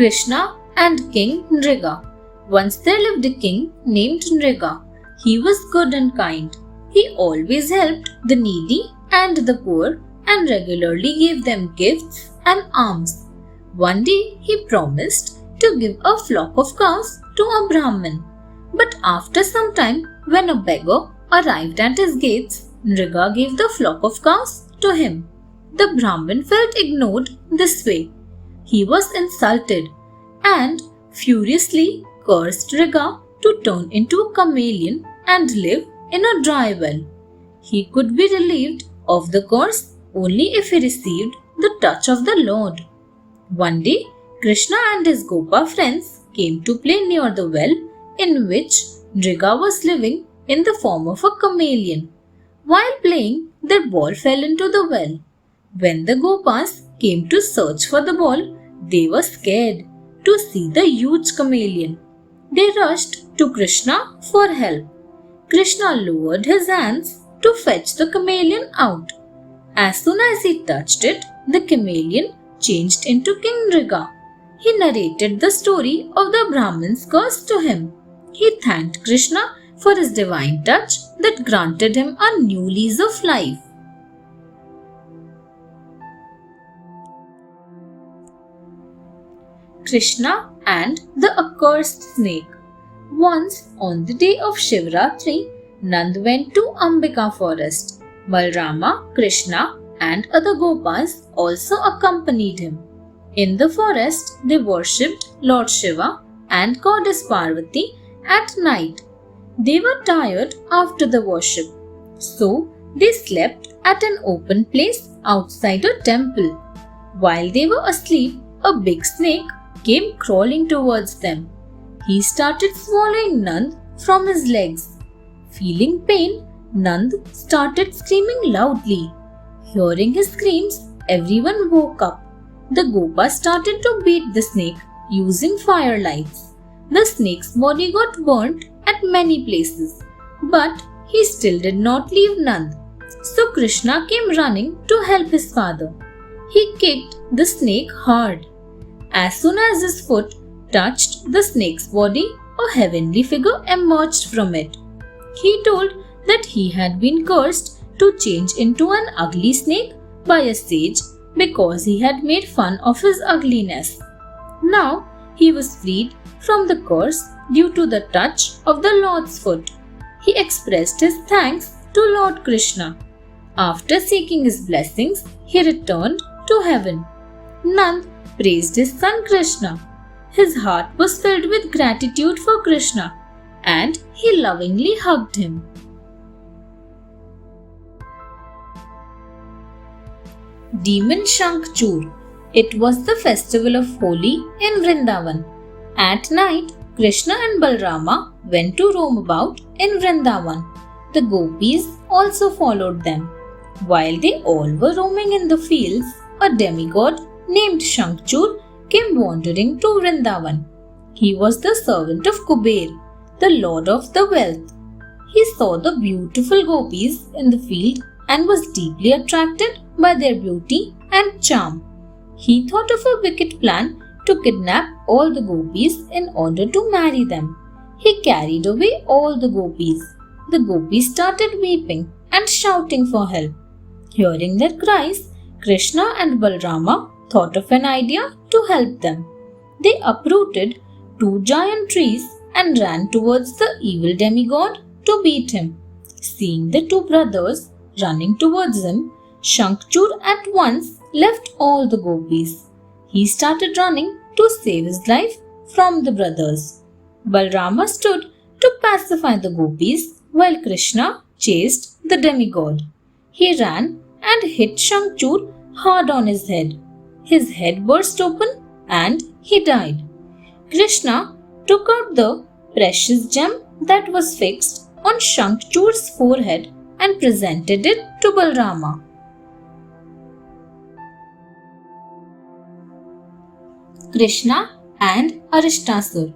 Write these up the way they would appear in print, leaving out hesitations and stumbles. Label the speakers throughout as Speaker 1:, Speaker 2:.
Speaker 1: Krishna and King Nriga. Once there lived a king named Nriga. He was good and kind. He always helped the needy and the poor and regularly gave them gifts and alms. One day he promised to give a flock of cows to a Brahmin. But after some time, when a beggar arrived at his gates, Nriga gave the flock of cows to him. The Brahmin felt ignored this way. He was insulted and furiously cursed Nriga to turn into a chameleon and live in a dry well. He could be relieved of the curse only if he received the touch of the Lord. One day, Krishna and his Gopa friends came to play near the well in which Nriga was living in the form of a chameleon. While playing, their ball fell into the well. When the Gopas came to search for the ball, they were scared to see the huge chameleon. They rushed to Krishna for help. Krishna lowered his hands to fetch the chameleon out. As soon as he touched it, the chameleon changed into King Nriga. He narrated the story of the Brahmin's curse to him. He thanked Krishna for his divine touch that granted him a new lease of life. Krishna and the accursed snake. Once on the day of Shivratri, Nand went to Ambika forest. Balrama, Krishna and other Gopas also accompanied him. In the forest, they worshipped Lord Shiva and Goddess Parvati at night. They were tired after the worship, so they slept at an open place outside a temple. While they were asleep, a big snake came crawling towards them. He started swallowing Nand from his legs. Feeling pain, Nand started screaming loudly. Hearing his screams, everyone woke up. The Gopa started to beat the snake using fire lights. The snake's body got burnt at many places, but he still did not leave Nand. So Krishna came running to help his father. He kicked the snake hard. As soon as his foot touched the snake's body, a heavenly figure emerged from it. He told that he had been cursed to change into an ugly snake by a sage because he had made fun of his ugliness. Now he was freed from the curse due to the touch of the Lord's foot. He expressed his thanks to Lord Krishna. After seeking his blessings, he returned to heaven. Nand praised his son Krishna. His heart was filled with gratitude for Krishna and he lovingly hugged him. Demon Shankchur. It was the festival of Holi in Vrindavan. At night, Krishna and Balrama went to roam about in Vrindavan. The gopis also followed them. While they all were roaming in the fields, a demigod named Shankchur came wandering to Vrindavan. He was the servant of Kuber, the lord of the wealth. He saw the beautiful gopis in the field and was deeply attracted by their beauty and charm. He thought of a wicked plan to kidnap all the gopis in order to marry them. He carried away all the gopis. The gopis started weeping and shouting for help. Hearing their cries, Krishna and Balrama thought of an idea to help them. They uprooted 2 giant trees and ran towards the evil demigod to beat him. Seeing the 2 brothers running towards him, Shankchur at once left all the gopis. He started running to save his life from the brothers. Balrama stood to pacify the gopis while Krishna chased the demigod. He ran and hit Shankchur hard on his head. His head burst open and he died. Krishna took out the precious gem that was fixed on Shankchur's forehead and presented it to Balrama. Krishna and Arishtasur.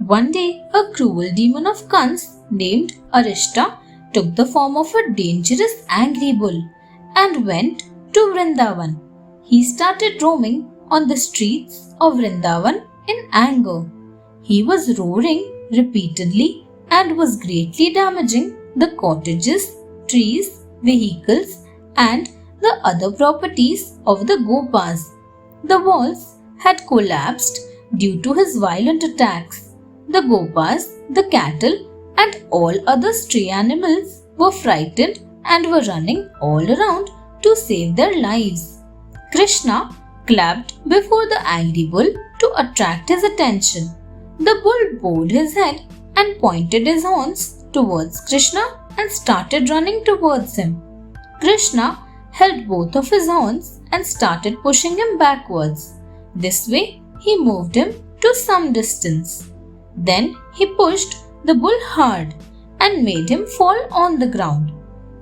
Speaker 1: One day, a cruel demon of Kans named Arishta took the form of a dangerous angry bull and went to Vrindavan. He started roaming on the streets of Vrindavan in anger. He was roaring repeatedly and was greatly damaging the cottages, trees, vehicles, and the other properties of the Gopas. The walls had collapsed due to his violent attacks. The Gopas, the cattle, and all other stray animals were frightened and were running all around to save their lives. Krishna clapped before the angry bull to attract his attention. The bull bowed his head and pointed his horns towards Krishna and started running towards him. Krishna held both of his horns and started pushing him backwards. This way, he moved him to some distance. Then he pushed the bull hard and made him fall on the ground.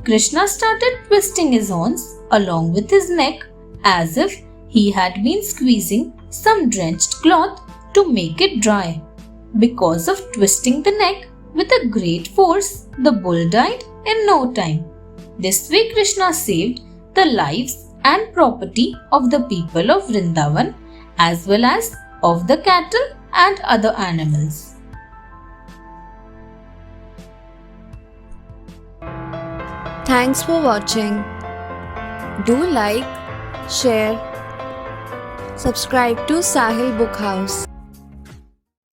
Speaker 1: Krishna started twisting his horns along with his neck as if he had been squeezing some drenched cloth to make it dry. Because of twisting the neck with a great force, the bull died in no time. This way Krishna saved the lives and property of the people of Vrindavan as well as of the cattle and other animals.
Speaker 2: Thanks for watching. Do like, share, subscribe to Sahil Book House.